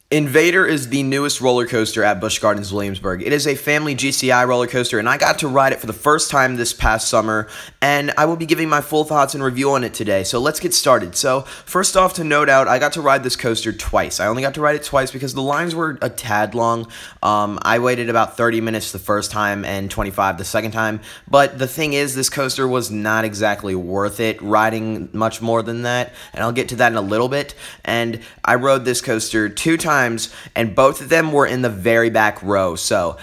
Invadr is the newest roller coaster at Busch Gardens, Williamsburg. It is a family GCI roller coaster, and I got to ride it for the first time this past summer, and I will be giving my full thoughts and review on it today, so let's get started. So, first off, to note out, I got to ride this coaster twice. I only got to ride it twice because the lines were a tad long. I waited about 30 minutes the first time and 25 the second time, but the thing is, this coaster was not exactly worth it riding much more than that, and I'll get to that in a little bit, and I rode this coaster 2 times, and both of them were in the very back row, so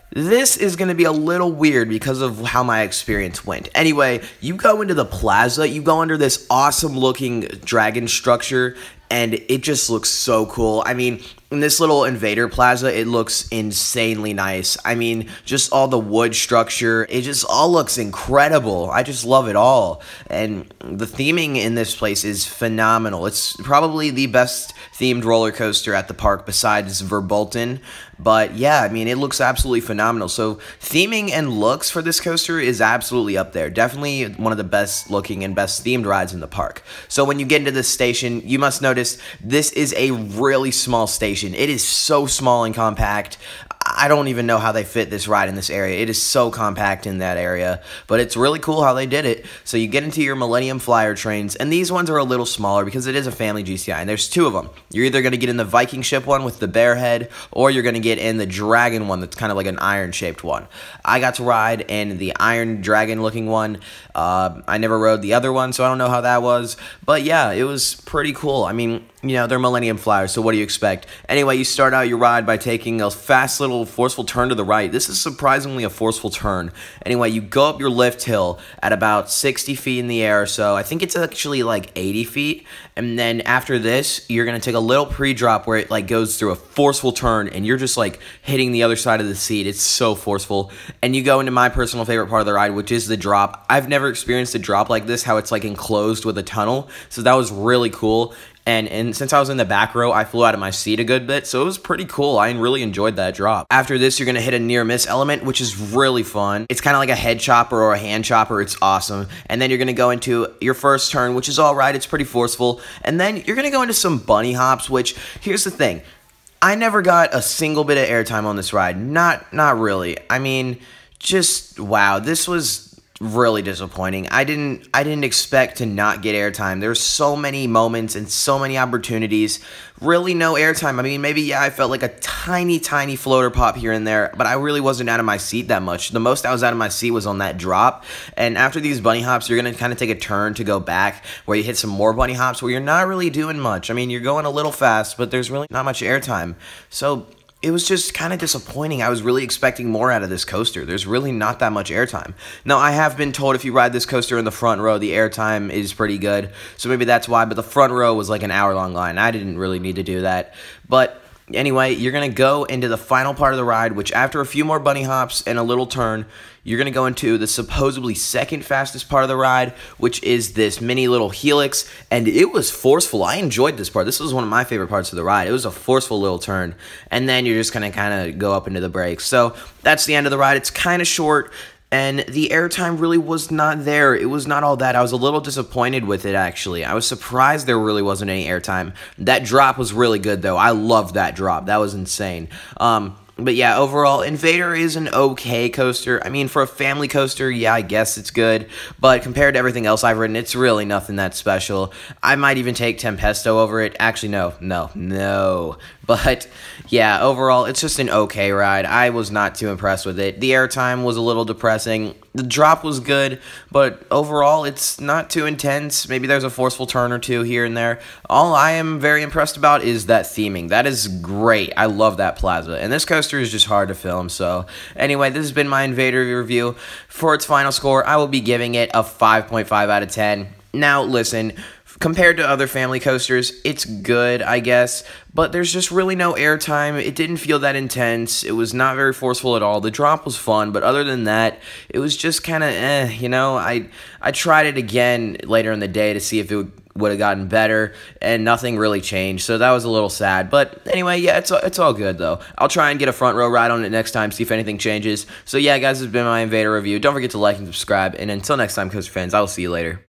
this is going to be a little weird because of how my experience went. Anyway, you go into the plaza, you go under this awesome looking dragon structure, and it just looks so cool. I mean, in this little Invadr plaza, it looks insanely nice. I mean, just all the wood structure, it just all looks incredible. I just love it all. And the theming in this place is phenomenal. It's probably the best themed roller coaster at the park besides Verbolten. But yeah, I mean, it looks absolutely phenomenal. So theming and looks for this coaster is absolutely up there. Definitely one of the best looking and best themed rides in the park. So when you get into this station, you must notice this is a really small station. It is so small and compact. I don't even know how they fit this ride in this area. It is so compact in that area, but it's really cool how they did it. So you get into your Millennium Flyer trains, and these ones are a little smaller because it is a family GCI, and there's 2 of them. You're either going to get in the Viking ship one with the bear head, or you're going to get in the dragon one that's kind of like an iron-shaped one. I got to ride in the iron dragon-looking one. I never rode the other one, so I don't know how that was. But yeah, it was pretty cool. I mean, you know, they're Millennium Flyers, so what do you expect? Anyway, you start out your ride by taking a fast little forceful turn to the right. This is surprisingly a forceful turn. Anyway, you go up your lift hill at about 60 feet in the air or so. I think it's actually like 80 feet. And then after this, you're going to take a little pre-drop where it like goes through a forceful turn, and you're just like hitting the other side of the seat. It's so forceful. And you go into my personal favorite part of the ride, which is the drop. I've never experienced a drop like this, how it's like enclosed with a tunnel. So that was really cool. And since I was in the back row, I flew out of my seat a good bit, so it was pretty cool. I really enjoyed that drop. After this, you're going to hit a near-miss element, which is really fun. It's kind of like a head chopper or a hand chopper. It's awesome. And then you're going to go into your first turn, which is all right. It's pretty forceful. And then you're going to go into some bunny hops, which, here's the thing. I never got a single bit of airtime on this ride. Not really. I mean, just, wow. This was really disappointing. I didn't expect to not get airtime. There's so many moments and so many opportunities. Really no airtime. I mean, maybe, yeah, I felt like a tiny floater pop here and there, but I really wasn't out of my seat that much. The most I was out of my seat was on that drop. And after these bunny hops, you're going to kind of take a turn to go back where you hit some more bunny hops where you're not really doing much. I mean, you're going a little fast, but there's really not much airtime. So it was just kind of disappointing. I was really expecting more out of this coaster. There's really not that much airtime. Now, I have been told if you ride this coaster in the front row, the airtime is pretty good. So maybe that's why, but the front row was like an hour-long line. I didn't really need to do that. But anyway, you're going to go into the final part of the ride, which after a few more bunny hops and a little turn, you're going to go into the supposedly second fastest part of the ride, which is this mini little helix, and it was forceful. I enjoyed this part. This was one of my favorite parts of the ride. It was a forceful little turn, and then you're just going to kind of go up into the brakes. So that's the end of the ride. It's kind of short, and the airtime really was not there. It was not all that. I was a little disappointed with it, actually. I was surprised there really wasn't any airtime. That drop was really good, though. I loved that drop. That was insane. But yeah, overall, Invadr is an okay coaster. I mean, for a family coaster, yeah, I guess it's good. But compared to everything else I've ridden, it's really nothing that special. I might even take Tempesto over it. Actually, no. But yeah, overall, it's just an okay ride. I was not too impressed with it. The airtime was a little depressing. The drop was good, but overall, it's not too intense. Maybe there's a forceful turn or two here and there. All I am very impressed about is that theming. That is great. I love that plaza. And this coaster is just hard to film. So anyway, this has been my Invadr review. For its final score, I will be giving it a 5.5 out of 10. Now, listen, compared to other family coasters, it's good, I guess, but there's just really no airtime. It didn't feel that intense. It was not very forceful at all. The drop was fun, but other than that, it was just kind of you know. I tried it again later in the day to see if it would have gotten better, and nothing really changed, so that was a little sad. But anyway, yeah, it's all good, though. I'll try and get a front row ride on it next time, see if anything changes. So yeah, guys, this has been my Invadr review. Don't forget to like and subscribe, and until next time, coaster fans, I will see you later.